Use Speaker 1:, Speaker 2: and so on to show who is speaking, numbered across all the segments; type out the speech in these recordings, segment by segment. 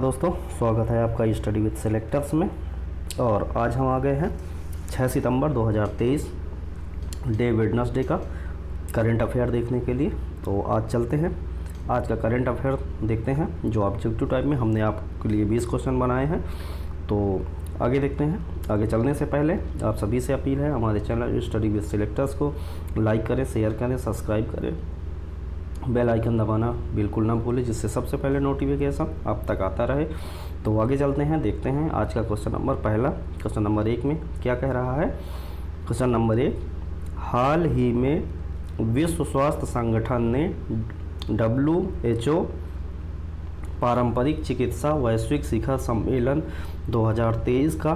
Speaker 1: दोस्तों, स्वागत है आपका स्टडी विद सेलेक्टर्स में। और आज हम आ गए हैं 6 सितंबर 2023 डे वेडनेसडे का करंट अफेयर देखने के लिए। तो आज चलते हैं, आज का करंट अफेयर देखते हैं जो ऑब्जेक्टिव टाइप में हमने आपके लिए 20 क्वेश्चन बनाए हैं। तो आगे देखते हैं। आगे चलने से पहले आप सभी से अपील है, हमारे चैनल स्टडी विद सेलेक्टर्स को लाइक करें, शेयर करें, सब्सक्राइब करें, बेल आइकन दबाना बिल्कुल ना भूलें, जिससे सबसे पहले नोटिफिकेशन आप तक आता रहे। तो आगे चलते हैं, देखते हैं आज का क्वेश्चन नंबर पहला। क्वेश्चन नंबर 1 में क्या कह रहा है। क्वेश्चन नंबर 1, हाल ही में विश्व स्वास्थ्य संगठन ने WHO पारंपरिक चिकित्सा वैश्विक शिखर सम्मेलन 2023 का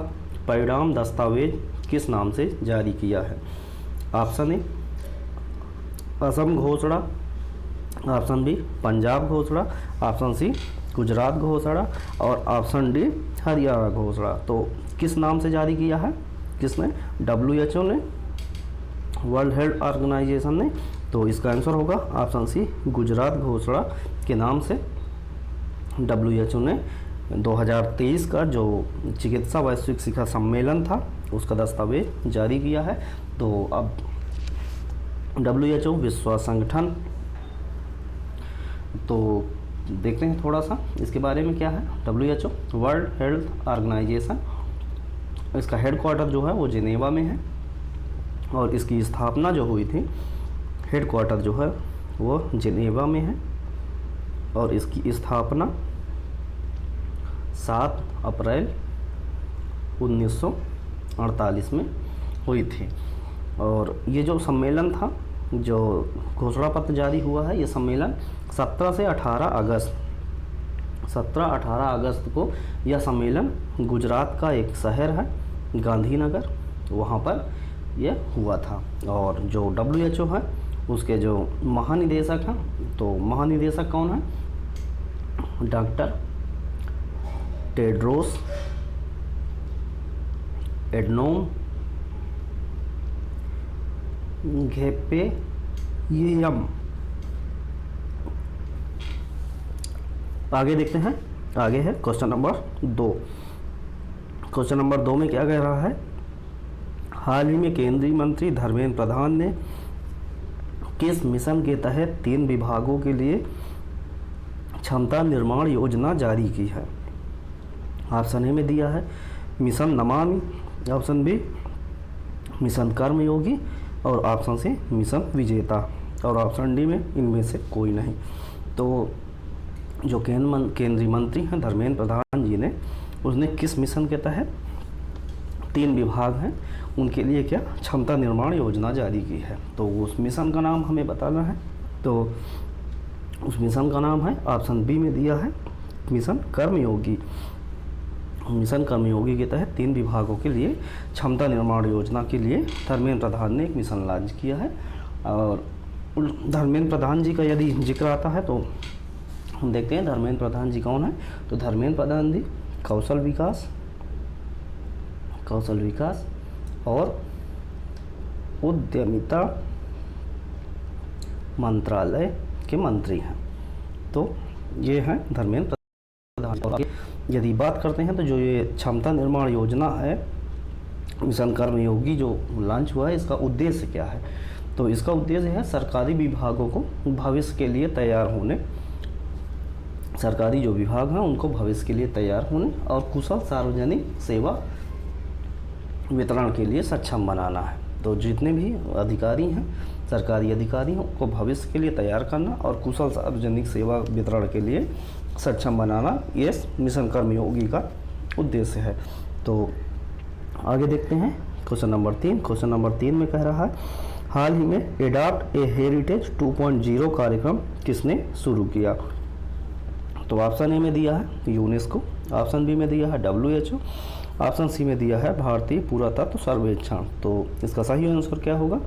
Speaker 1: परिणाम दस्तावेज किस नाम से जारी किया है। ऑप्शन ए असम घोषणा, ऑप्शन बी पंजाब घोषणा, ऑप्शन सी गुजरात घोषणा और ऑप्शन डी हरियाणा घोषणा। तो किस नाम से जारी किया है, किसने? WHO ने, वर्ल्ड हेल्थ ऑर्गेनाइजेशन ने। तो इसका आंसर होगा ऑप्शन सी गुजरात घोषणा के नाम से WHO ने 2023 का जो चिकित्सा वैश्विक शिखर सम्मेलन था उसका दस्तावेज जारी किया है। तो अब WHO विश्व स्वास्थ्य संगठन, तो देखते हैं थोड़ा सा इसके बारे में क्या है। WHO वर्ल्ड हेल्थ ऑर्गेनाइजेशन, इसका हेडक्वार्टर जो है वो जिनेवा में है और इसकी स्थापना जो हुई थी, हेडक्वार्टर जो है वो जिनेवा में है और इसकी स्थापना 7 अप्रैल 1948 में हुई थी। और ये जो सम्मेलन था, जो घोषणा पत्र जारी हुआ है, ये सम्मेलन 17 से 18 अगस्त को यह सम्मेलन गुजरात का एक शहर है गांधीनगर, वहाँ पर यह हुआ था। और जो WHO है उसके जो महानिदेशक हैं, तो महानिदेशक कौन है? Doctor Tedros Adhanom Ghebreyesus. आगे देखते हैं, आगे है क्वेश्चन नंबर 2। क्वेश्चन नंबर 2 में क्या कह रहा है। हाल ही में केंद्रीय मंत्री धर्मेंद्र प्रधान ने किस मिशन के तहत 3 विभागों के लिए क्षमता निर्माण योजना जारी की है। ऑप्शन ए में दिया है mission Namami, option B mission कर्मयोगी और ऑप्शन सी मिशन विजेता और ऑप्शन डी में इनमें से कोई नहीं। तो जो केंद्रीय मंत्री हैं धर्मेंद्र प्रधान जी ने, उसने किस मिशन के तहत 3 विभाग हैं उनके लिए क्या क्षमता निर्माण योजना जारी की है। तो उस मिशन का नाम हमें बताना है। तो उस मिशन का नाम है, ऑप्शन बी में दिया है मिशन कर्मयोगी। मिशन कर्मयोगी के तहत 3 विभागों के लिए क्षमता निर्माण योजना के लिए धर्मेंद्र प्रधान ने एक मिशन लॉन्च किया है। और धर्मेंद्र प्रधान जी का यदि जिक्र आता है तो हम देखते हैं धर्मेंद्र प्रधान जी कौन है। तो धर्मेंद्र प्रधान जी कौशल विकास और उद्यमिता मंत्रालय के मंत्री हैं। तो ये हैं धर्मेंद्र प्रधान। और यदि बात करते हैं तो जो ये क्षमता निर्माण योजना है मिशन कर्मयोगी जो लॉन्च हुआ है, इसका उद्देश्य क्या है। तो इसका उद्देश्य है सरकारी विभागों को भविष्य के लिए तैयार होने, सरकारी जो विभाग हैं उनको भविष्य के लिए तैयार होने और कुशल सार्वजनिक सेवा वितरण के लिए सक्षम बनाना है। तो जितने भी अधिकारी हैं, सरकारी अधिकारी हैं, उनको भविष्य के लिए तैयार करना और कुशल सार्वजनिक सेवा वितरण के लिए सक्षम बनाना, ये मिशन कर्मयोगी का उद्देश्य है। तो आगे देखते हैं क्वेश्चन नंबर 3। क्वेश्चन नंबर 3 में कह रहा है हाल ही में एडॉप्ट ए हेरिटेज 2.0 कार्यक्रम किसने शुरू किया। तो ऑप्शन ए में दिया है यूनेस्को, ऑप्शन बी में दिया है WHO, ऑप्शन सी में दिया है भारतीय पुरातत्व सर्वेक्षण। तो इसका सही आंसर क्या होगा?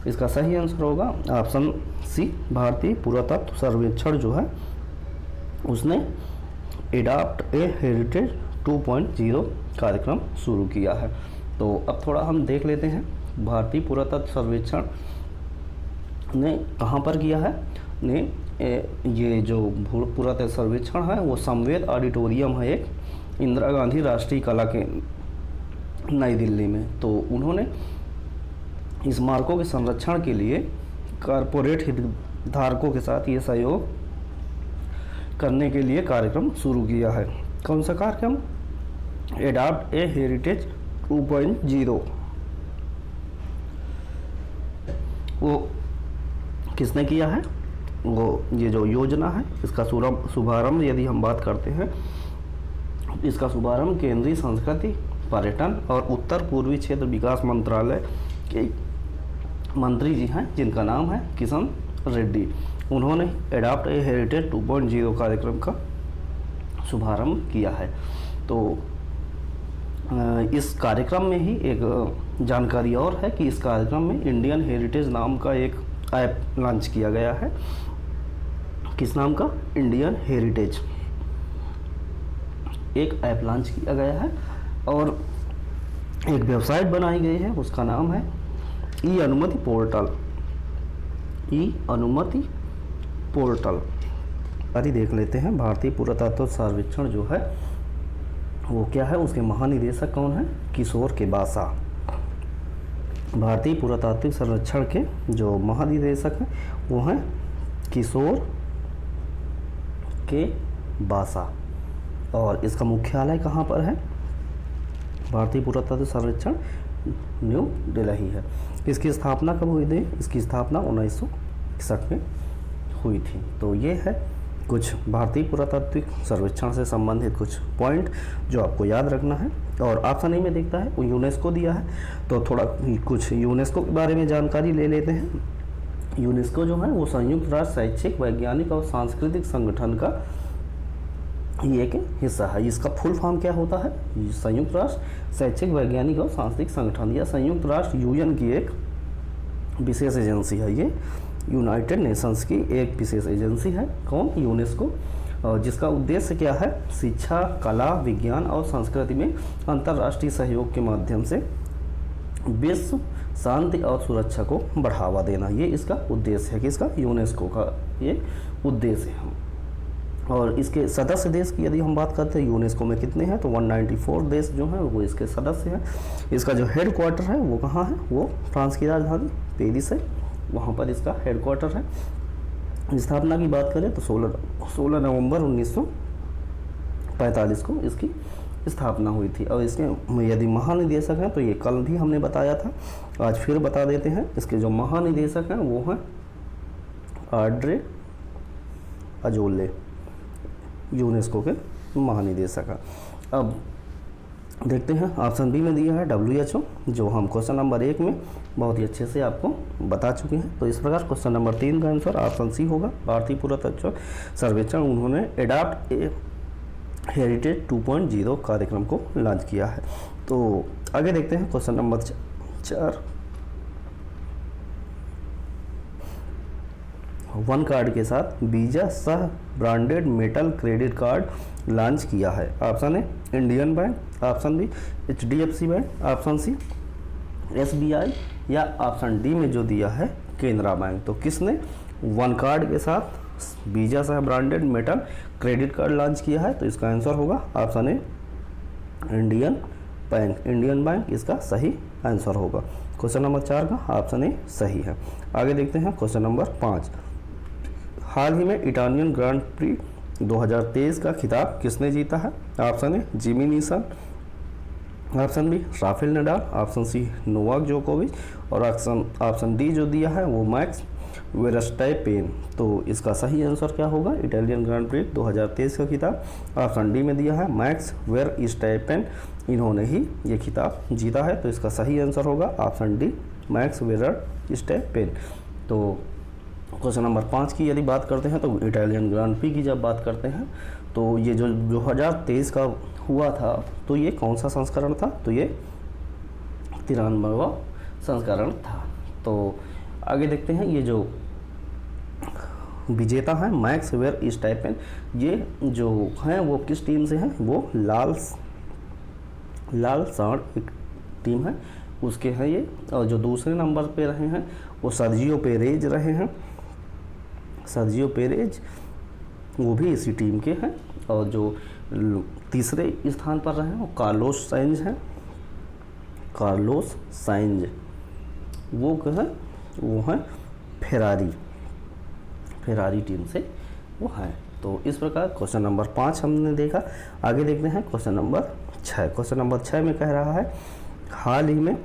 Speaker 1: इसका सही आंसर होगा ऑप्शन सी, भारतीय पुरातत्व सर्वेक्षण जो है उसने एडॉप्ट ए हेरिटेज 2.0 कार्यक्रम शुरू किया है। तो अब थोड़ा हम देख लेते हैं भारतीय पुरातत्व सर्वेक्षण ने कहाँ पर किया है। ने ये जो पुरातत्व सर्वेक्षण है वो संवेद ऑडिटोरियम है एक, इंदिरा गांधी राष्ट्रीय कला के नई दिल्ली में। तो उन्होंने स्मारकों के संरक्षण के लिए कॉरपोरेट हितधारकों के साथ ये सहयोग करने के लिए कार्यक्रम शुरू किया है। कौन सा कार्यक्रम? Adopt a heritage 2.0। वो किसने किया है? वो ये जो योजना है इसका शुभारंभ यदि हम बात करते हैं, इसका शुभारंभ केंद्रीय संस्कृति, पर्यटन और उत्तर पूर्वी क्षेत्र विकास मंत्रालय के मंत्री जी हैं जिनका नाम है किशन रेड्डी। उन्होंने एडॉप्ट ए हेरिटेज 2.0 कार्यक्रम का शुभारंभ किया है। तो इस कार्यक्रम में ही एक जानकारी और है कि इस कार्यक्रम में इंडियन हेरिटेज नाम का एक ऐप लॉन्च किया गया है। किस नाम का? इंडियन हेरिटेज एक ऐप लॉन्च किया गया है और एक वेबसाइट बनाई गई है, उसका नाम है ई अनुमति पोर्टल। ई अनुमति पोर्टल अभी देख लेते हैं। भारतीय पुरातत्व सर्वेक्षण जो है वो क्या है, उसके महानिदेशक कौन है? किशोर के बासा। भारतीय पुरातात्विक सर्वेक्षण के जो महानिदेशक हैं वो हैं किशोर के बासा। और इसका मुख्यालय कहाँ पर है? भारतीय पुरातत्व सर्वेक्षण न्यू दिल्ली है। इसकी स्थापना कब हुई थी? इसकी स्थापना 1961 में हुई थी। तो ये है कुछ भारतीय पुरातात्विक सर्वेक्षण से संबंधित कुछ पॉइंट जो आपको याद रखना है। और ऑप्शन ए में देखता है वो यूनेस्को दिया है, तो थोड़ा कुछ यूनेस्को के बारे में जानकारी ले लेते हैं। यूनेस्को जो है वो संयुक्त राष्ट्र शैक्षिक, वैज्ञानिक और सांस्कृतिक संगठन का ये एक हिस्सा है। इसका फुल फॉर्म क्या होता है? संयुक्त राष्ट्र शैक्षिक, वैज्ञानिक और सांस्कृतिक संगठन, या संयुक्त राष्ट्र यूएन की एक विशेष एजेंसी है। ये यूनाइटेड नेशंस की एक विशेष एजेंसी है। कौन? यूनेस्को। जिसका उद्देश्य क्या है? शिक्षा, कला, विज्ञान और संस्कृति में अंतर्राष्ट्रीय सहयोग के माध्यम से विश्व शांति और सुरक्षा को बढ़ावा देना, ये इसका उद्देश्य है। किसका? यूनेस्को का ये उद्देश्य है। और इसके सदस्य देश की यदि हम बात करते हैं यूनेस्को में कितने हैं, तो 194 देश जो हैं वो इसके सदस्य हैं। इसका जो हेड क्वार्टर है वो कहाँ है? वो फ्रांस की राजधानी पेरिस है, वहाँ पर इसका हेड क्वार्टर है। स्थापना की बात करें तो 16 नवंबर 1945 को इसकी स्थापना हुई थी। और इसके यदि महानिदेशक हैं तो ये कल भी हमने बताया था, आज फिर बता देते हैं। इसके जो महानिदेशक हैं वो हैं ऑड्रे अजोले, यूनेस्को के महानिदेशक हैं। अब देखते हैं ऑप्शन बी में दिया है WHO, जो हम क्वेश्चन नंबर 1 में बहुत ही अच्छे से आपको बता चुके हैं। तो इस प्रकार क्वेश्चन नंबर 3 का आंसर ऑप्शन सी होगा। भारतीय पुरातत्व सर्वेक्षण उन्होंने एडॉप्ट ए हेरिटेज 2.0 कार्यक्रम को लॉन्च किया है। तो आगे देखते हैं क्वेश्चन नंबर 4। वन कार्ड के साथ वीजा सह branded metal credit card launch किया है। Option A Indian Bank, option B HDFC bank, option C SBI, या ऑप्शन डी में जो दिया है केनरा बैंक। तो किसने वन कार्ड के साथ वीजा सह branded metal credit card launch किया है? तो इसका आंसर होगा option A Indian bank. Indian bank इसका सही आंसर होगा। क्वेश्चन नंबर 4 का ऑप्शन ए सही है। आगे देखते हैं क्वेश्चन नंबर 5। हाल ही में इटालियन ग्रांड प्री 2023 का खिताब किसने जीता है? Option A Jimmy Neeson, option B Rafael Nadal, option C Novak जोकोविच, और ऑप्शन डी जो दिया है वो मैक्स वेरस्टैपेन। तो इसका सही आंसर क्या होगा? इटालियन ग्रांड प्री 2023 का खिताब ऑप्शन डी में दिया है मैक्स वेरस्टैपेन, इन्होंने ही ये खिताब जीता है। तो इसका सही आंसर होगा ऑप्शन डी मैक्स वेरस्टैपेन। तो क्वेश्चन नंबर 5 की यदि बात करते हैं तो इटालियन ग्रांड प्री की जब बात करते हैं तो ये जो 2023 का हुआ था तो ये कौन सा संस्करण था? तो ये 93वां संस्करण था। तो आगे देखते हैं ये जो विजेता है मैक्स वेरस्टैपेन, ये जो हैं वो किस टीम से हैं? वो लाल सांड एक टीम है उसके हैं ये। और जो दूसरे नंबर पे रहे हैं वो सर्जियो पेरेज रहे हैं। सर्जियो पेरेज वो भी इसी टीम के हैं। और जो तीसरे स्थान पर रहे वो कार्लोस साइंज हैं। कार्लोस साइंज वो क्या है, वो हैं फेरारी टीम से वो हैं। तो इस प्रकार क्वेश्चन नंबर 5 हमने देखा। आगे देखते हैं क्वेश्चन नंबर 6। क्वेश्चन नंबर 6 में कह रहा है हाल ही में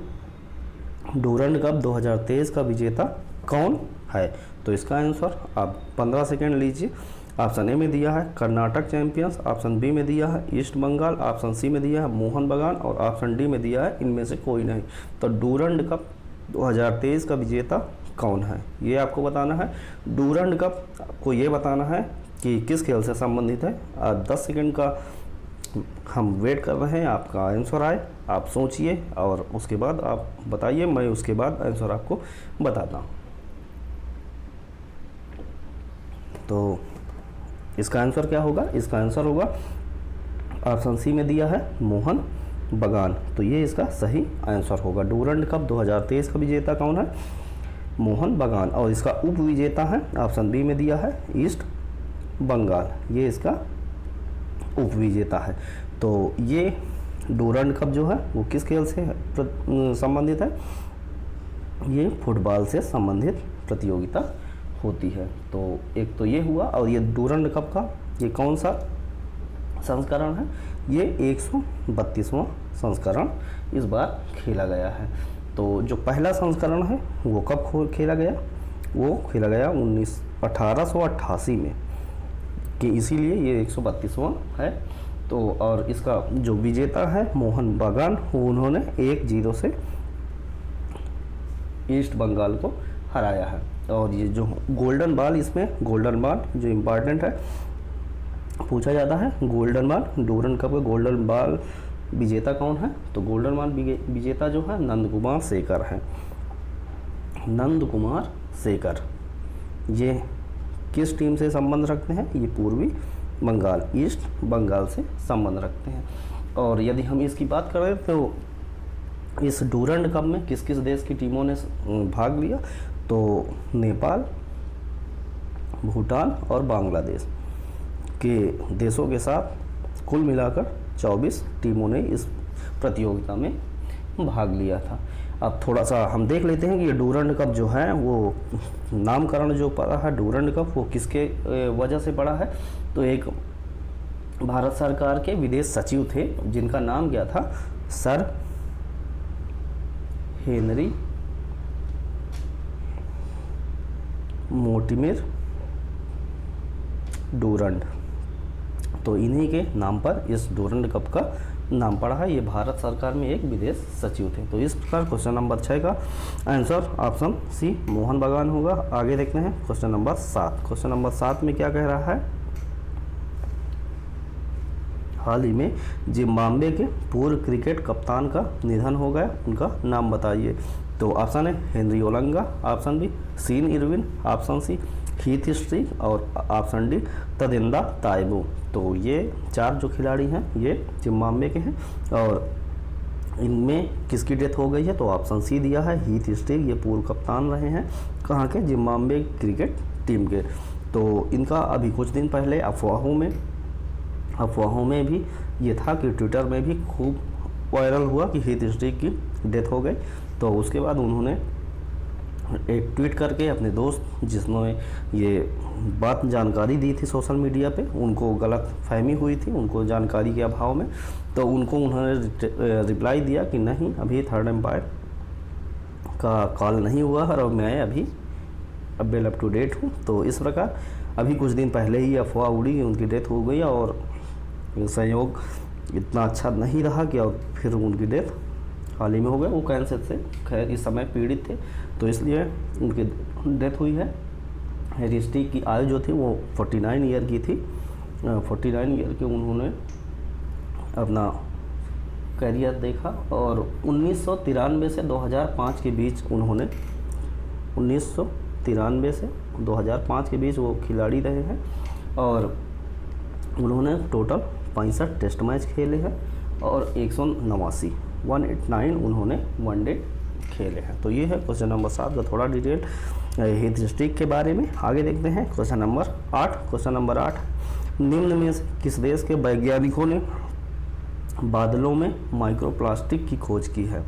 Speaker 1: डूरंड कप 2023 का विजेता कौन है। तो इसका आंसर आप 15 सेकेंड लीजिए। ऑप्शन ए में दिया है कर्नाटक चैंपियंस, ऑप्शन बी में दिया है ईस्ट बंगाल, ऑप्शन सी में दिया है मोहन बगान और ऑप्शन डी में दिया है इनमें से कोई नहीं। तो डूरंड कप 2023 का विजेता कौन है ये आपको बताना है। डूरंड कप आपको ये बताना है कि किस खेल से संबंधित है। 10 सेकंड का हम वेट कर रहे हैं, आपका आंसर आए, आप सोचिए और उसके बाद आप बताइए, मैं उसके बाद आंसर आपको बताता हूँ। तो इसका आंसर क्या होगा, इसका आंसर होगा ऑप्शन सी में दिया है मोहन बगान। तो ये इसका सही आंसर होगा। डूरंड कप 2023 का विजेता कौन है, मोहन बगान। और इसका उप विजेता है ऑप्शन बी में दिया है ईस्ट बंगाल, ये इसका उप विजेता है। तो ये डूरंड कप जो है वो किस खेल से संबंधित है, ये फुटबॉल से संबंधित प्रतियोगिता होती है। तो एक तो ये हुआ। और ये डूरंड कप का ये कौन सा संस्करण है, ये 132वां संस्करण इस बार खेला गया है। तो जो पहला संस्करण है वो कब खेला गया, वो खेला गया 1888 में, कि इसीलिए ये 132वां है। तो और इसका जो विजेता है मोहन बगान, उन्होंने 1-0 से ईस्ट बंगाल को हराया है। और ये जो गोल्डन बॉल, इसमें गोल्डन बॉल जो इम्पॉर्टेंट है पूछा जाता है, गोल्डन बॉल डूरंड कप का गोल्डन बॉल विजेता कौन है। तो गोल्डन बॉल विजेता जो है नंद कुमार शेखर है। नंद कुमार शेखर ये किस टीम से संबंध रखते हैं, ये पूर्वी बंगाल ईस्ट बंगाल से संबंध रखते हैं। और यदि हम इसकी बात करें तो इस डूरंड कप में किस किस देश की टीमों ने भाग लिया, तो नेपाल, भूटान और बांग्लादेश के देशों के साथ कुल मिलाकर 24 टीमों ने इस प्रतियोगिता में भाग लिया था। अब थोड़ा सा हम देख लेते हैं कि ये डूरंड कप जो है वो नामकरण जो पड़ा है डूरंड कप वो किसके वजह से पड़ा है। तो एक भारत सरकार के विदेश सचिव थे जिनका नाम क्या था, सर हेनरी मोर्टिमर डूरंड। तो इन्हीं के नाम पर इस डूरंड कप का नाम पड़ा है। ये भारत सरकार में एक विदेश सचिव थे। तो इस प्रकार क्वेश्चन नंबर 6 का आंसर ऑप्शन सी मोहन बगान होगा। आगे देखते हैं क्वेश्चन नंबर 7। क्वेश्चन नंबर 7 में क्या कह रहा है, हाल ही में जिम्बाब्वे के पूर्व क्रिकेट कप्तान का निधन हो गया, उनका नाम बताइए। तो ऑप्शन है Henry Olonga, option B Sean Irvine, option C Heath Streak और ऑप्शन डी तदिंदा ताइबू। तो ये 4 जो खिलाड़ी हैं ये जिम्बाब्वे के हैं और इनमें किसकी डेथ हो गई है, तो ऑप्शन सी दिया है हीथ स्ट्रीक। ये पूर्व कप्तान रहे हैं कहाँ के, जिम्बाब्वे क्रिकेट टीम के। तो इनका अभी कुछ दिन पहले अफवाहों में भी ये था कि ट्विटर में भी खूब वायरल हुआ कि हीथ स्ट्रीक की डेथ हो गई। तो उसके बाद उन्होंने एक ट्वीट करके अपने दोस्त जिसने ये बात जानकारी दी थी सोशल मीडिया पे, उनको गलत फहमी हुई थी उनको जानकारी के अभाव में, तो उन्होंने रिप्लाई दिया कि नहीं अभी थर्ड एम्पायर का कॉल नहीं हुआ है और मैं अभी वेल अप टू डेट हूँ। तो इस प्रकार अभी कुछ दिन पहले ही अफवाह उड़ी कि उनकी डेथ हो गई और संयोग इतना अच्छा नहीं रहा कि और फिर उनकी डेथ हाल ही में हो गया। वो कैंसर से खैर इस समय पीड़ित थे तो इसलिए उनकी डेथ हुई है। हीथ स्ट्रीक की आयु जो थी वो 49 ईयर की थी। 49 ईयर के उन्होंने अपना करियर देखा और 1993 से 2005 के बीच उन्होंने 1993 से 2005 के बीच वो खिलाड़ी रहे हैं और उन्होंने टोटल 65 टेस्ट मैच खेले हैं और 189 उन्होंने वनडे खेले हैं। तो ये है क्वेश्चन नंबर 7 का थोड़ा डिटेल हिस्ट्री के बारे में। आगे देखते हैं क्वेश्चन नंबर 8। क्वेश्चन नंबर 8, निम्न में से किस देश के वैज्ञानिकों ने बादलों में माइक्रोप्लास्टिक की खोज की है?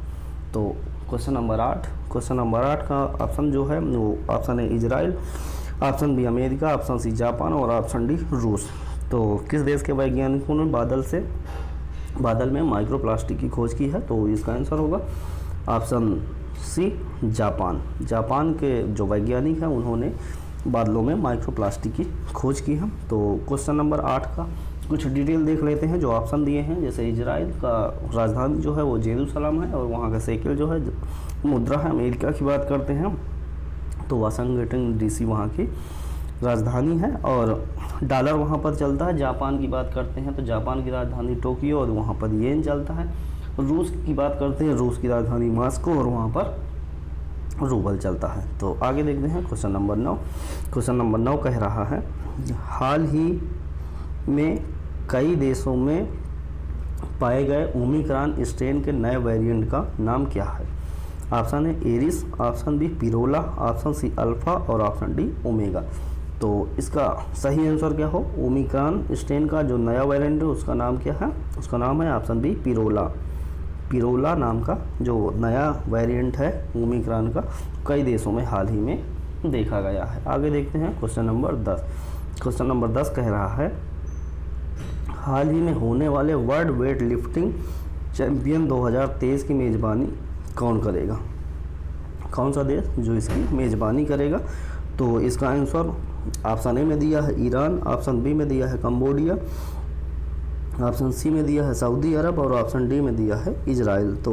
Speaker 1: तो क्वेश्चन नंबर 8 का ऑप्शन जो है वो option A Israel, option B America, option C Japan और ऑप्शन डी रूस। तो किस देश के वैज्ञानिकों ने बादल में माइक्रोप्लास्टिक की खोज की है? तो इसका आंसर होगा ऑप्शन सी जापान। जापान के जो वैज्ञानिक हैं उन्होंने बादलों में माइक्रोप्लास्टिक की खोज की है। तो क्वेश्चन नंबर 8 का कुछ डिटेल देख लेते हैं जो ऑप्शन दिए हैं। जैसे इजराइल का राजधानी जो है वो जेरूसलम है और वहाँ का शेकेल जो है मुद्रा है। अमेरिका की बात करते हैं तो वाशिंगटन डीसी वहाँ की राजधानी है और डॉलर वहाँ पर चलता है। जापान की बात करते हैं तो जापान की राजधानी टोक्यो और वहाँ पर येन चलता है। रूस की बात करते हैं, रूस की राजधानी मॉस्को और वहाँ पर रूबल चलता है। तो आगे देखते हैं क्वेश्चन नंबर 9। क्वेश्चन नंबर 9 कह रहा है, हाल ही में कई देशों में पाए गए ओमिक्रॉन स्ट्रेन के नए वेरिएंट का नाम क्या है? Option A Eris, option B Pirola, option C alpha और ऑप्शन डी ओमेगा। तो इसका सही आंसर क्या हो? ओमिक्रॉन स्ट्रेन का जो नया वेरिएंट है उसका नाम क्या है? उसका नाम है ऑप्शन बी पिरोला नाम का जो नया वेरिएंट है ओमिक्रॉन का कई देशों में हाल ही में देखा गया है। आगे देखते हैं क्वेश्चन नंबर 10। क्वेश्चन नंबर 10 कह रहा है, हाल ही में होने वाले वर्ल्ड वेट लिफ्टिंग चैंपियन 2023 की मेज़बानी कौन करेगा? कौन सा देश जो इसकी मेज़बानी करेगा? तो इसका आंसर ऑप्शन ए में दिया है ईरान, ऑप्शन बी में दिया है कंबोडिया, ऑप्शन सी में दिया है सऊदी अरब और ऑप्शन डी में दिया है इजराइल। तो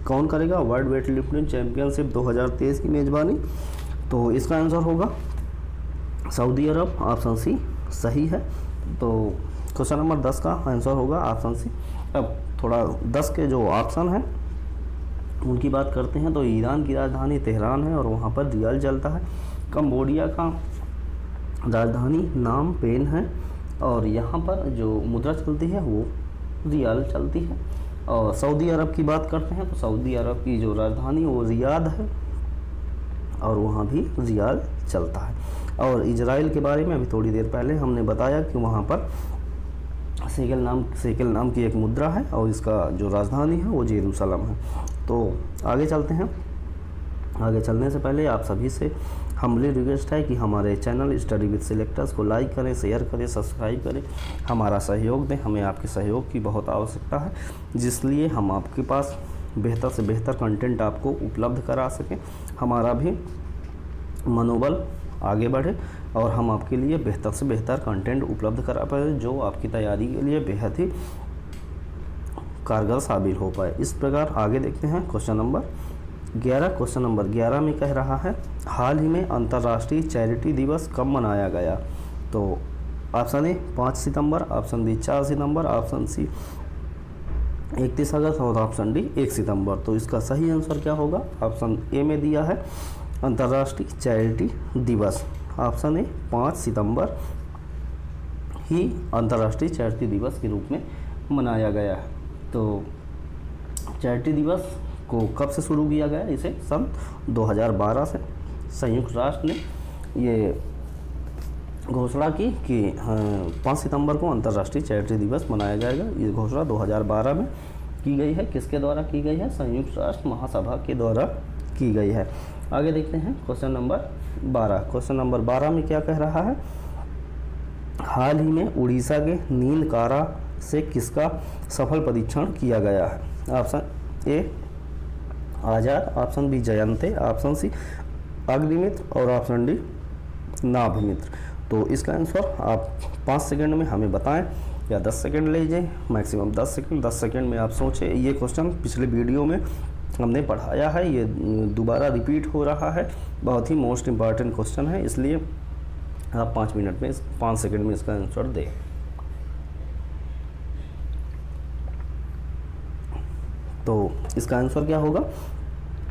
Speaker 1: कौन करेगा वर्ल्ड वेट लिफ्टिंग चैंपियनशिप 2023 की मेज़बानी? तो इसका आंसर होगा सऊदी अरब, ऑप्शन सी सही है। तो क्वेश्चन नंबर 10 का आंसर होगा ऑप्शन सी। अब थोड़ा 10 के जो ऑप्शन हैं उनकी बात करते हैं तो ईरान की राजधानी तेहरान है और वहाँ पर रियाल चलता है। कंबोडिया का राजधानी नाम पेन है और यहाँ पर जो मुद्रा चलती है वो रियाल चलती है। और सऊदी अरब की बात करते हैं तो सऊदी अरब की जो राजधानी वो रियाद है और वहाँ भी रियाल चलता है। और इजराइल के बारे में अभी थोड़ी देर पहले हमने बताया कि वहाँ पर शेकेल नाम की एक मुद्रा है और इसका जो राजधानी है वो जेरूसलम है। तो आगे चलते हैं। आगे चलने से पहले आप सभी से हम्बली रिक्वेस्ट है कि हमारे चैनल स्टडी विद सिलेक्टर्स को लाइक करें, शेयर करें, सब्सक्राइब करें, हमारा सहयोग दें। हमें आपके सहयोग की बहुत आवश्यकता है जिसलिए हम आपके पास बेहतर से बेहतर कंटेंट आपको उपलब्ध करा सकें, हमारा भी मनोबल आगे बढ़े और हम आपके लिए बेहतर से बेहतर कंटेंट उपलब्ध करा पाए जो आपकी तैयारी के लिए बेहद ही कारगर साबित हो पाए। इस प्रकार आगे देखते हैं क्वेश्चन नंबर 11। क्वेश्चन नंबर 11 में कह रहा है, हाल ही में अंतर्राष्ट्रीय चैरिटी दिवस कब मनाया गया? तो ऑप्शन ए 5 सितंबर, ऑप्शन बी 4 सितंबर, ऑप्शन सी 31 अगस्त और ऑप्शन डी 1 सितंबर। तो इसका सही आंसर क्या होगा? ऑप्शन ए में दिया है अंतर्राष्ट्रीय चैरिटी दिवस। ऑप्शन ए 5 सितंबर ही अंतर्राष्ट्रीय चैरिटी दिवस के रूप में मनाया गया है। तो चैरिटी दिवस को कब से शुरू किया गया? इसे सन 2012 से संयुक्त राष्ट्र ने ये घोषणा की कि 5 सितंबर को अंतर्राष्ट्रीय चैरिटी दिवस मनाया जाएगा। ये घोषणा 2012 में की गई है। किसके द्वारा की गई है? संयुक्त राष्ट्र महासभा के द्वारा की गई है। आगे देखते हैं क्वेश्चन नंबर 12। क्वेश्चन नंबर 12 में क्या कह रहा है, हाल ही में उड़ीसा के नीलकारा से किसका सफल परीक्षण किया गया है? Option A Azad, option B Jayante, option C Agnimitra और ऑप्शन डी नाभमित्र। तो इसका आंसर आप 5 सेकंड में हमें बताएं या 10 सेकंड ले लीजिए, मैक्सिमम 10 सेकंड। 10 सेकंड में आप सोचें। ये क्वेश्चन पिछले वीडियो में हमने पढ़ाया है, ये दोबारा रिपीट हो रहा है। बहुत ही मोस्ट इम्पॉर्टेंट क्वेश्चन है, इसलिए आप 5 मिनट में 5 सेकंड में इसका आंसर दें। तो इसका आंसर क्या होगा?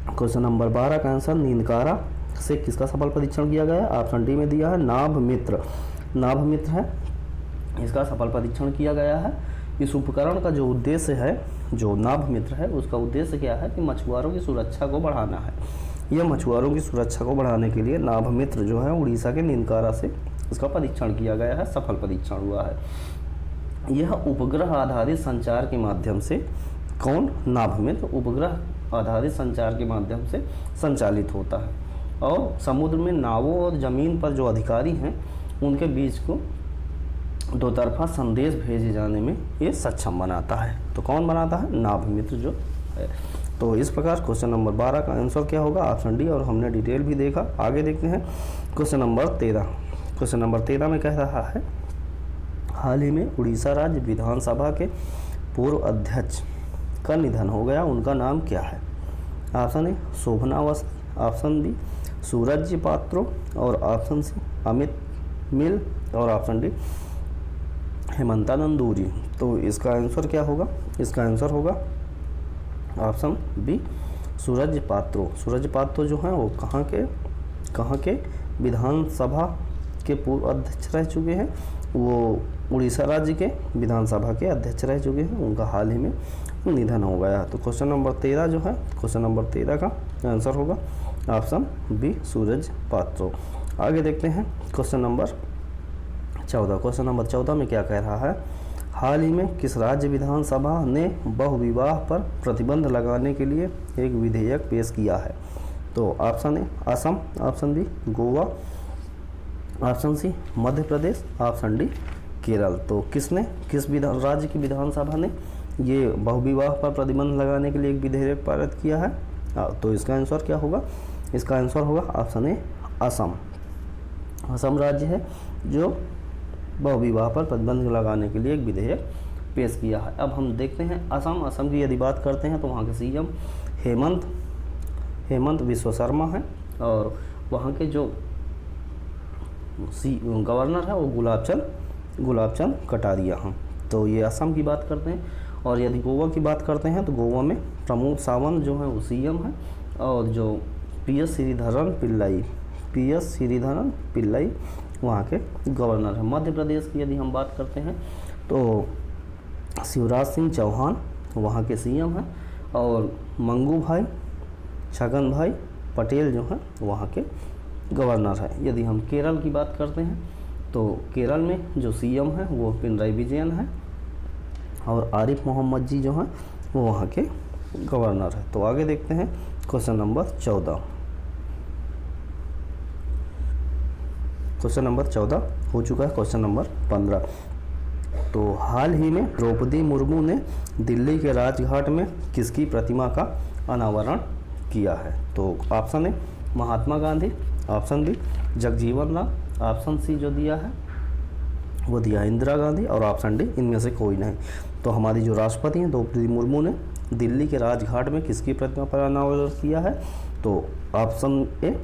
Speaker 1: क्वेश्चन नंबर 12 का आंसर नीलकारा से किसका सफल परीक्षण किया गया? ऑप्शन डी में दिया है नाभमित्र। नाभमित्र है इसका सफल परीक्षण किया गया है। इस उपकरण का जो उद्देश्य है जो नाभ मित्र है उसका उद्देश्य क्या है कि मछुआरों की सुरक्षा को बढ़ाना है। यह मछुआरों की सुरक्षा को बढ़ाने के लिए नाभ मित्र जो है उड़ीसा के निनकारा से इसका परीक्षण किया गया है, सफल परीक्षण हुआ है। यह उपग्रह आधारित संचार के माध्यम से, कौन, नाभ मित्र उपग्रह आधारित संचार के माध्यम से संचालित होता है और समुद्र में नावों और ज़मीन पर जो अधिकारी हैं उनके बीच को दो तरफा संदेश भेजे जाने में ये सक्षम बनाता है। तो कौन बनाता है, नाभ मित्र जो है। तो इस प्रकार क्वेश्चन नंबर 12 का आंसर क्या होगा, ऑप्शन डी, और हमने डिटेल भी देखा। आगे देखते हैं क्वेश्चन नंबर 13। क्वेश्चन नंबर 13 में कह रहा है, हाल ही में उड़ीसा राज्य विधानसभा के पूर्व अध्यक्ष का निधन हो गया, उनका नाम क्या है। Option A Shobhana Awasthi, option B Suraj Patro, और ऑप्शन सी अमित मिल, और ऑप्शन डी हेमंतानंद दूरी। तो इसका आंसर क्या होगा, इसका आंसर होगा ऑप्शन बी सूरज पात्रो। सूरज पात्रो जो हैं वो कहाँ के विधानसभा के पूर्व अध्यक्ष रह चुके हैं, वो उड़ीसा राज्य के विधानसभा के अध्यक्ष रह चुके हैं, उनका हाल ही में निधन हो गया। तो क्वेश्चन नंबर 13 जो है, क्वेश्चन नंबर 13 का आंसर होगा ऑप्शन बी सूरज पात्रो। आगे देखते हैं क्वेश्चन नंबर 14। क्वेश्चन नंबर 14 में क्या कह रहा है, हाल ही में किस राज्य विधानसभा ने बहुविवाह पर प्रतिबंध लगाने के लिए एक विधेयक पेश किया है। तो option A Assam, option B Goa, option C Madhya Pradesh, option D Kerala. तो किस राज्य की विधानसभा ने ये बहुविवाह पर प्रतिबंध लगाने के लिए एक विधेयक पारित किया है। तो इसका आंसर क्या होगा, इसका आंसर होगा ऑप्शन ए असम। असम राज्य है जो बहुविवाह पर प्रतिबंध लगाने के लिए एक विधेयक पेश किया है। अब हम देखते हैं असम की यदि बात करते हैं तो वहाँ के सीएम हेमंत विश्व शर्मा है और वहाँ के जो गवर्नर है वो गुलाबचंद कटारिया हैं। तो ये असम की बात करते हैं। और यदि गोवा की बात करते हैं तो गोवा में प्रमोद सावंत जो है वो सीएम है और जो पीएस श्रीधरन पिल्लाई वहाँ के गवर्नर हैं। मध्य प्रदेश की यदि हम बात करते हैं तो शिवराज सिंह चौहान वहाँ के सीएम हैं और मंगू भाई छगन भाई पटेल जो हैं वहाँ के गवर्नर हैं। यदि हम केरल की बात करते हैं तो केरल में जो सीएम हैं वो पिनराई विजयन है और आरिफ मोहम्मद जी जो हैं वो वहाँ के गवर्नर है। तो आगे देखते हैं क्वेश्चन नंबर 14। क्वेश्चन नंबर 14 हो चुका है। Question number 15। तो हाल ही में द्रौपदी मुर्मू ने दिल्ली के राजघाट में किसकी प्रतिमा का अनावरण किया है। तो option A Mahatma Gandhi, option B Jagjivan Ram, option C जो दिया है वो दिया है इंदिरा गांधी और ऑप्शन डी इनमें से कोई नहीं। तो हमारी जो राष्ट्रपति हैं द्रौपदी मुर्मू ने दिल्ली के राजघाट में किसकी प्रतिमा पर अनावरण किया है। तो ऑप्शन ए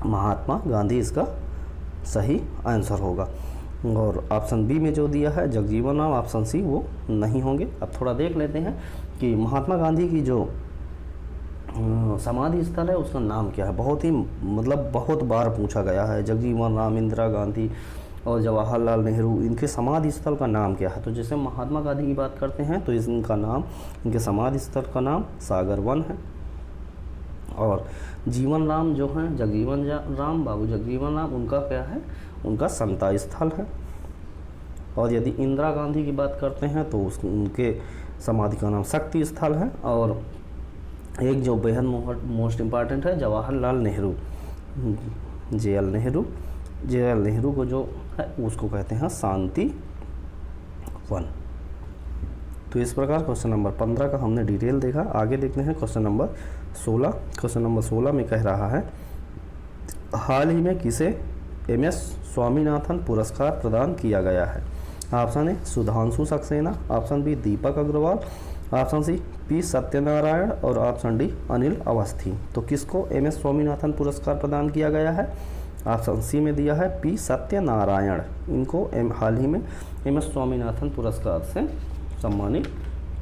Speaker 1: महात्मा गांधी इसका सही आंसर होगा और ऑप्शन बी में जो दिया है जगजीवन राम, ऑप्शन सी वो नहीं होंगे। अब थोड़ा देख लेते हैं कि महात्मा गांधी की जो समाधि स्थल है उसका नाम क्या है। बहुत बार पूछा गया है। जगजीवन राम, इंदिरा गांधी और जवाहरलाल नेहरू, इनके समाधि स्थल का नाम क्या है। तो जैसे महात्मा गांधी की बात करते हैं तो इनके समाधि स्थल का नाम सागर वन है और जीवन राम जो हैं बाबू जगजीवन राम उनका क्या है, उनका समता स्थल है। और यदि इंदिरा गांधी की बात करते हैं तो उनके समाधि का नाम शक्ति स्थल है। और एक जो बेहद मोस्ट इम्पॉर्टेंट है जवाहरलाल नेहरू, जे.एल. नेहरू को जो है उसको कहते हैं शांति वन। तो इस प्रकार क्वेश्चन नंबर 15 का हमने डिटेल देखा। आगे देखते हैं क्वेश्चन नंबर 16। क्वेश्चन नंबर 16 में कह रहा है हाल ही में किसे MS स्वामीनाथन पुरस्कार प्रदान किया गया है। Option A Sudhanshu Saxena, option B Deepak Agarwal, option C P. Satyanarayana और ऑप्शन डी अनिल अवस्थी। तो किसको MS स्वामीनाथन पुरस्कार प्रदान किया गया है। ऑप्शन सी में दिया है P. सत्यनारायण, इनको हाल ही में MS स्वामीनाथन पुरस्कार से सम्मानित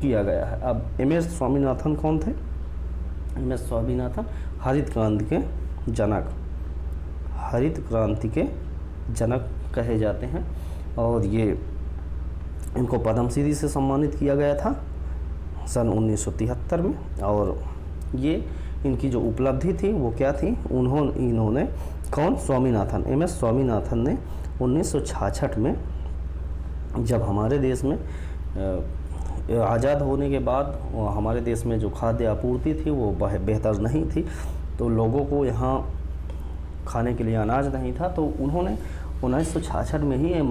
Speaker 1: किया गया है। अब MS स्वामीनाथन कौन थे। MS स्वामीनाथन हरित क्रांति के जनक कहे जाते हैं और ये इनको पद्मश्री से सम्मानित किया गया था सन 1973 में। और ये इनकी जो उपलब्धि थी वो क्या थी, इन्होंने कौन, स्वामीनाथन, MS स्वामीनाथन ने 1966 में, जब हमारे देश में आज़ाद होने के बाद हमारे देश में जो खाद्य आपूर्ति थी वो बेहतर नहीं थी, तो लोगों को यहाँ खाने के लिए अनाज नहीं था, तो उन्होंने 1966 में ही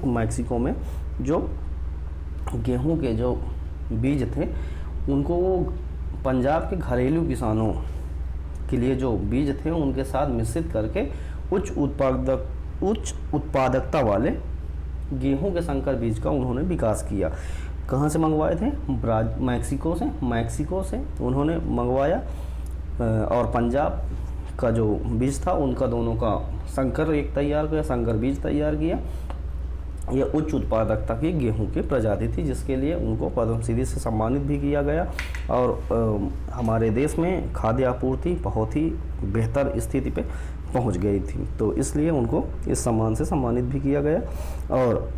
Speaker 1: मैक्सिको में जो गेहूं के जो बीज थे उनको पंजाब के घरेलू किसानों के लिए जो बीज थे उनके साथ मिश्रित करके उच्च उत्पादकता वाले गेहूं के संकर बीज का उन्होंने विकास किया। कहाँ से मंगवाए थे, मैक्सिको से उन्होंने मंगवाया, और पंजाब का जो बीज था उनका दोनों का संकर बीज तैयार किया। यह उच्च उत्पादकता की गेहूं की प्रजाति थी, जिसके लिए उनको पद्म श्री से सम्मानित भी किया गया, और हमारे देश में खाद्य आपूर्ति बहुत ही बेहतर स्थिति पे पहुंच गई थी, तो इसलिए उनको इस सम्मान से सम्मानित भी किया गया। और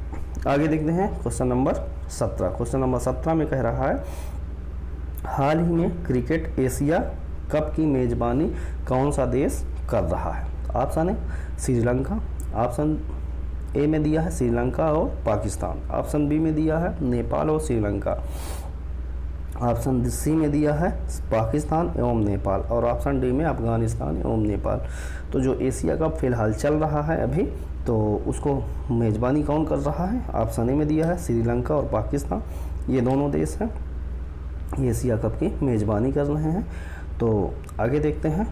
Speaker 1: आगे देखते हैं क्वेश्चन नंबर 17। क्वेश्चन नंबर 17 में कह रहा है, हाल ही में क्रिकेट एशिया कप की मेज़बानी कौन सा देश कर रहा है। ऑप्शन है श्रीलंका, ऑप्शन ए में दिया है श्रीलंका और पाकिस्तान, ऑप्शन बी में दिया है नेपाल और श्रीलंका, ऑप्शन सी में दिया है पाकिस्तान एवं नेपाल, और ऑप्शन डी में अफगानिस्तान एवं नेपाल। तो जो एशिया कप फिलहाल चल रहा है अभी, तो उसको मेज़बानी कौन कर रहा है, ऑप्शन ए में दिया है श्रीलंका और पाकिस्तान, ये दोनों देश हैं एशिया कप की मेज़बानी कर रहे हैं। तो आगे देखते हैं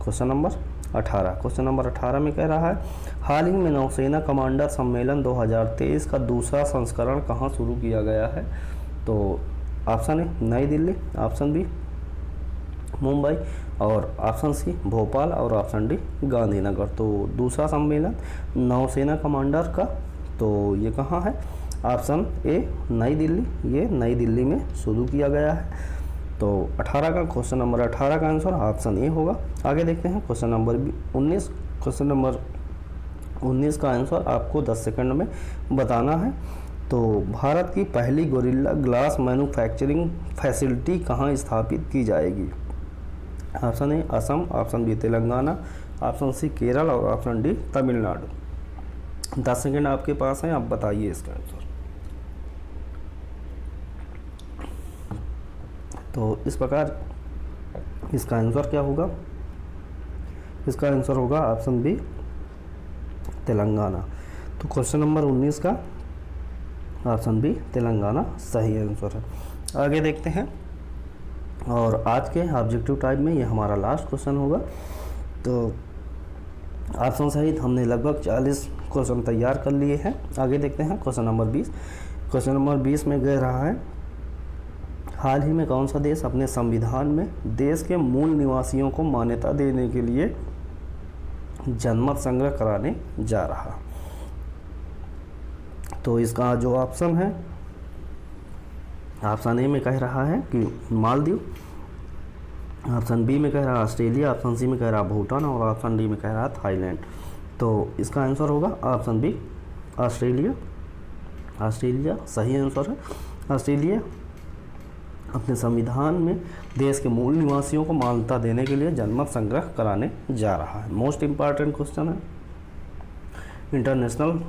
Speaker 1: क्वेश्चन नंबर 18। क्वेश्चन नंबर 18 में कह रहा है, हाल ही में नौसेना कमांडर सम्मेलन 2023 का दूसरा संस्करण कहाँ शुरू किया गया है। तो ऑप्शन ए नई दिल्ली, ऑप्शन बी मुंबई, और ऑप्शन सी भोपाल, और ऑप्शन डी गांधीनगर। तो दूसरा सम्मेलन नौसेना कमांडर का, तो ये कहाँ है, ऑप्शन ए नई दिल्ली, ये नई दिल्ली में शुरू किया गया है। तो 18 का क्वेश्चन नंबर 18 का आंसर ऑप्शन ए होगा। आगे देखते हैं क्वेश्चन नंबर 19। क्वेश्चन नंबर 19 का आंसर आपको 10 सेकंड में बताना है। तो भारत की पहली गोरिल्ला ग्लास मैन्युफैक्चरिंग फैसिलिटी कहाँ स्थापित की जाएगी। Option A Assam, option B Telangana, option C Kerala, और ऑप्शन डी तमिलनाडु। 10 सेकंड आपके पास हैं, आप बताइए इसका आंसर। तो इस प्रकार इसका आंसर क्या होगा, इसका आंसर होगा ऑप्शन बी तेलंगाना। तो क्वेश्चन नंबर 19 का ऑप्शन बी तेलंगाना सही आंसर है। आगे देखते हैं, और आज के ऑब्जेक्टिव टाइप में ये हमारा लास्ट क्वेश्चन होगा। तो ऑप्शन सहित हमने लगभग 40 क्वेश्चन तैयार कर लिए हैं। आगे देखते हैं क्वेश्चन नंबर 20। क्वेश्चन नंबर 20 में कह रहा है, हाल ही में कौन सा देश अपने संविधान में देश के मूल निवासियों को मान्यता देने के लिए जनमत संग्रह कराने जा रहा। तो इसका जो ऑप्शन है, ऑप्शन ए में कह रहा है कि मालदीव, ऑप्शन बी में कह रहा है ऑस्ट्रेलिया, ऑप्शन सी में कह रहा है भूटान, और ऑप्शन डी में कह रहा है थाईलैंड। तो इसका आंसर होगा ऑप्शन बी ऑस्ट्रेलिया। ऑस्ट्रेलिया सही आंसर है। ऑस्ट्रेलिया अपने संविधान में देश के मूल निवासियों को मान्यता देने के लिए जनमत संग्रह कराने जा रहा है। मोस्ट इम्पॉर्टेंट क्वेश्चन है, इंटरनेशनल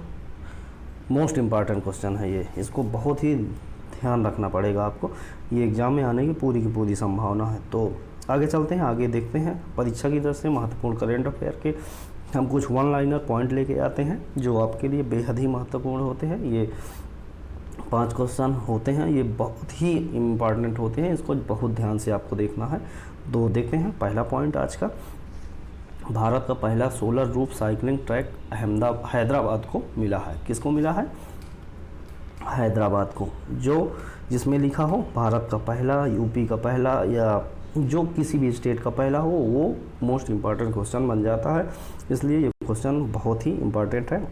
Speaker 1: मोस्ट इम्पॉर्टेंट क्वेश्चन है ये, इसको बहुत ही ध्यान रखना पड़ेगा आपको, ये एग्ज़ाम में आने की पूरी संभावना है। तो आगे चलते हैं, आगे देखते हैं परीक्षा की तरफ से महत्वपूर्ण करेंट अफेयर के हम कुछ वन लाइनर पॉइंट लेके आते हैं जो आपके लिए बेहद ही महत्वपूर्ण होते हैं। ये 5 क्वेश्चन होते हैं, ये बहुत ही इम्पॉर्टेंट होते हैं, इसको बहुत ध्यान से आपको देखना है। तो देखते हैं पहला पॉइंट आज का, भारत का पहला solar roof cycling track Hyderabad को मिला है। किसको मिला है? हैदराबाद को। जिसमें लिखा हो भारत का पहला, यूपी का पहला, या जो किसी भी स्टेट का पहला हो, वो मोस्ट इम्पॉर्टेंट क्वेश्चन बन जाता है, इसलिए ये क्वेश्चन बहुत ही इम्पॉर्टेंट है।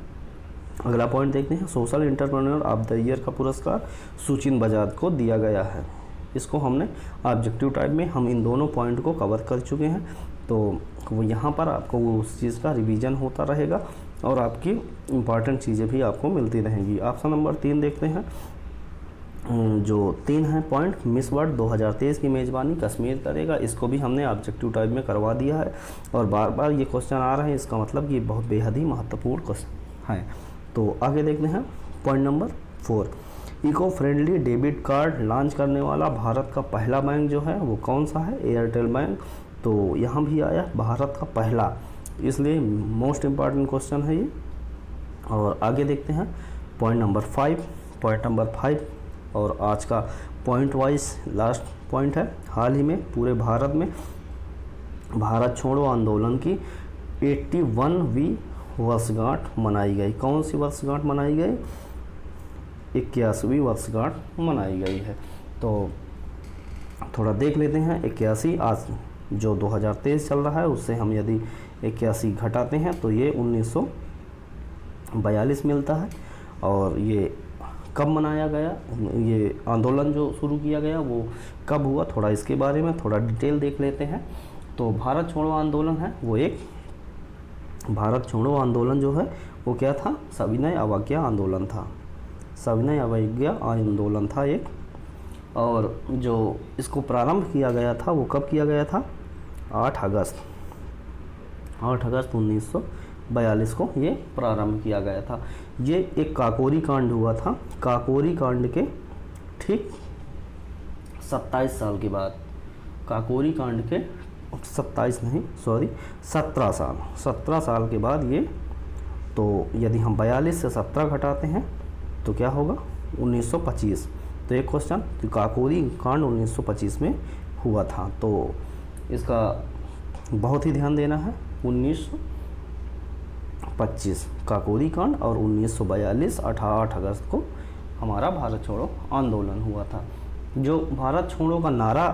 Speaker 1: अगला पॉइंट देखते हैं, social entrepreneur of the year का पुरस्कार सुचिन बजाज को दिया गया है। इसको हमने ऑब्जेक्टिव टाइप में हम इन दोनों पॉइंट को कवर कर चुके हैं, तो वो यहाँ पर आपको उस चीज़ का रिवीजन होता रहेगा और आपकी इम्पॉर्टेंट चीज़ें भी आपको मिलती रहेंगी। ऑप्शन नंबर 3 देखते हैं, जो 3 हैं पॉइंट, मिस वर्ल्ड 2023 की मेज़बानी कश्मीर करेगा, इसको भी हमने ऑब्जेक्टिव टाइप में करवा दिया है और बार बार ये क्वेश्चन आ रहे हैं, इसका मतलब ये बहुत बेहद ही महत्वपूर्ण क्वेश्चन है। तो आगे देखते हैं point number 4, eco friendly debit card launch करने वाला भारत का पहला बैंक जो है वो कौन सा है? Airtel bank. तो यहाँ भी आया भारत का पहला, इसलिए मोस्ट इम्पॉर्टेंट क्वेश्चन है ये। और आगे देखते हैं पॉइंट नंबर 5 और आज का पॉइंट वाइज लास्ट पॉइंट है। हाल ही में पूरे भारत में भारत छोड़ो आंदोलन की 81वीं वर्षगांठ मनाई गई। कौन सी वर्षगांठ मनाई गई? 81वीं वर्षगांठ मनाई गई है। तो थोड़ा देख लेते हैं 81, आज जो 2023 चल रहा है उससे हम यदि 81 घटाते हैं तो ये 1942 मिलता है। और ये कब मनाया गया, ये आंदोलन जो शुरू किया गया वो कब हुआ, थोड़ा इसके बारे में थोड़ा डिटेल देख लेते हैं। तो भारत छोड़ो आंदोलन है वो एक, भारत छोड़ो आंदोलन जो है वो क्या था? सविनय अवज्ञा आंदोलन था, सविनय अवज्ञा आंदोलन था एक। और जो इसको प्रारंभ किया गया था वो कब किया गया था? 8 अगस्त 1942 को ये प्रारंभ किया गया था। ये एक काकोरी कांड हुआ था, काकोरी कांड के ठीक 27 साल के बाद, काकोरी कांड के 17 साल के बाद ये। तो यदि हम 42 से 17 घटाते हैं तो क्या होगा? 1925। तो एक क्वेश्चन, तो काकोरी कांड 1925 में हुआ था, तो इसका बहुत ही ध्यान देना है। 1925 काकोरी कांड और 1942 8 अगस्त को हमारा भारत छोड़ो आंदोलन हुआ था। जो भारत छोड़ो का नारा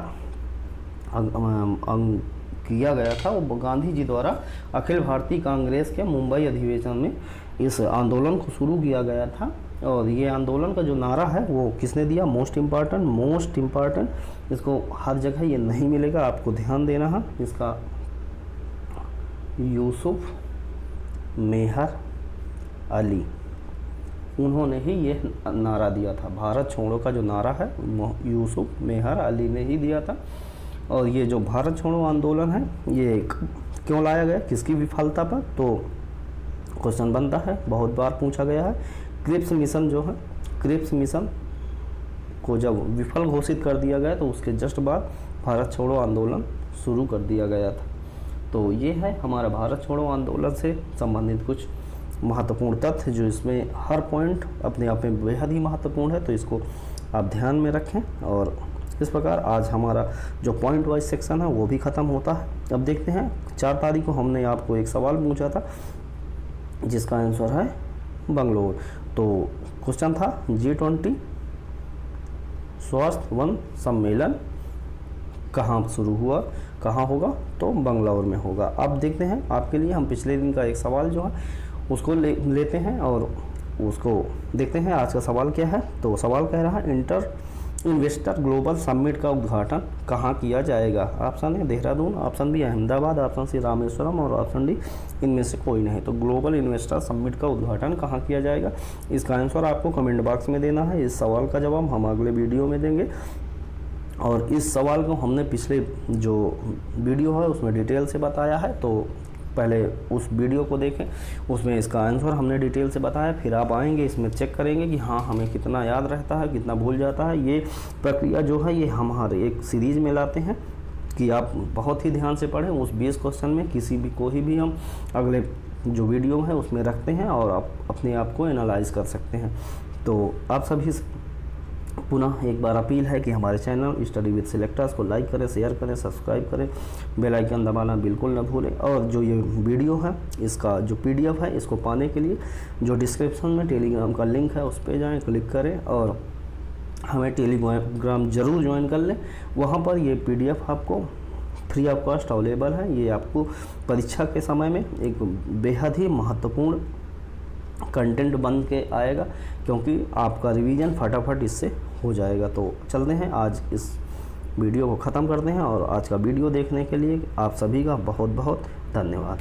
Speaker 1: किया गया था वो गांधी जी द्वारा अखिल भारतीय कांग्रेस के मुंबई अधिवेशन में इस आंदोलन को शुरू किया गया था। और ये आंदोलन का जो नारा है वो किसने दिया? मोस्ट इम्पॉर्टेंट, इसको हर जगह ये नहीं मिलेगा, आपको ध्यान देना है इसका। यूसुफ मेहर अली, उन्होंने ही ये नारा दिया था। भारत छोड़ो का जो नारा है यूसुफ मेहर अली ने ही दिया था। और ये जो भारत छोड़ो आंदोलन है ये क्यों लाया गया, किसकी विफलता पर? तो क्वेश्चन बनता है, बहुत बार पूछा गया है। क्रिप्स मिशन जो है, क्रिप्स मिशन को जब विफल घोषित कर दिया गया तो उसके जस्ट बाद भारत छोड़ो आंदोलन शुरू कर दिया गया था। तो ये है हमारा भारत छोड़ो आंदोलन से संबंधित कुछ महत्वपूर्ण तथ्य, जो इसमें हर पॉइंट अपने आप में बेहद ही महत्वपूर्ण है, तो इसको आप ध्यान में रखें। और इस प्रकार आज हमारा जो पॉइंट वाइज सेक्शन है वो भी ख़त्म होता है। अब देखते हैं 4 तारीख को हमने आपको एक सवाल पूछा था जिसका आंसर है बंगलोर। तो क्वेश्चन था G20 स्वास्थ्य वन सम्मेलन कहाँ शुरू हुआ, कहाँ होगा? तो बंगलौर में होगा। अब देखते हैं आपके लिए हम पिछले दिन का एक सवाल जो है उसको लेते हैं और उसको देखते हैं आज का सवाल क्या है। तो सवाल कह रहा है इंटर इन्वेस्टर ग्लोबल समिट का उद्घाटन कहाँ किया जाएगा? Option A Dehradun, option B Ahmedabad, option C Rameswaram और ऑप्शन डी इनमें से कोई नहीं। तो ग्लोबल इन्वेस्टर समिट का उद्घाटन कहाँ किया जाएगा, इसका आंसर आपको कमेंट बॉक्स में देना है। इस सवाल का जवाब हम अगले वीडियो में देंगे। और इस सवाल को हमने पिछले जो वीडियो है उसमें डिटेल से बताया है, तो पहले उस वीडियो को देखें, उसमें इसका आंसर हमने डिटेल से बताया। फिर आप आएंगे इसमें चेक करेंगे कि हाँ हमें कितना याद रहता है, कितना भूल जाता है। ये प्रक्रिया जो है ये हम हर एक सीरीज़ में लाते हैं कि आप बहुत ही ध्यान से पढ़ें। उस 20 क्वेश्चन में कोई भी हम अगले जो वीडियो है उसमें रखते हैं और आप अपने आप को एनालाइज कर सकते हैं। तो आप सभी पुनः एक बार अपील है कि हमारे चैनल स्टडी विद सिलेक्टर्स को लाइक करें, शेयर करें, सब्सक्राइब करें, बेल आइकन दबाना बिल्कुल न भूलें। और जो ये वीडियो है इसका जो PDF है इसको पाने के लिए जो डिस्क्रिप्शन में टेलीग्राम का लिंक है उस पर जाएं, क्लिक करें और हमें टेलीग्राम ज़रूर ज्वाइन कर लें। वहाँ पर ये PDF आपको फ्री ऑफ कॉस्ट अवेलेबल है। ये आपको परीक्षा के समय में एक बेहद ही महत्वपूर्ण कंटेंट बन के आएगा, क्योंकि आपका रिवीजन फटाफट इससे हो जाएगा। तो चलते हैं आज इस वीडियो को ख़त्म करते हैं और आज का वीडियो देखने के लिए आप सभी का बहुत बहुत धन्यवाद।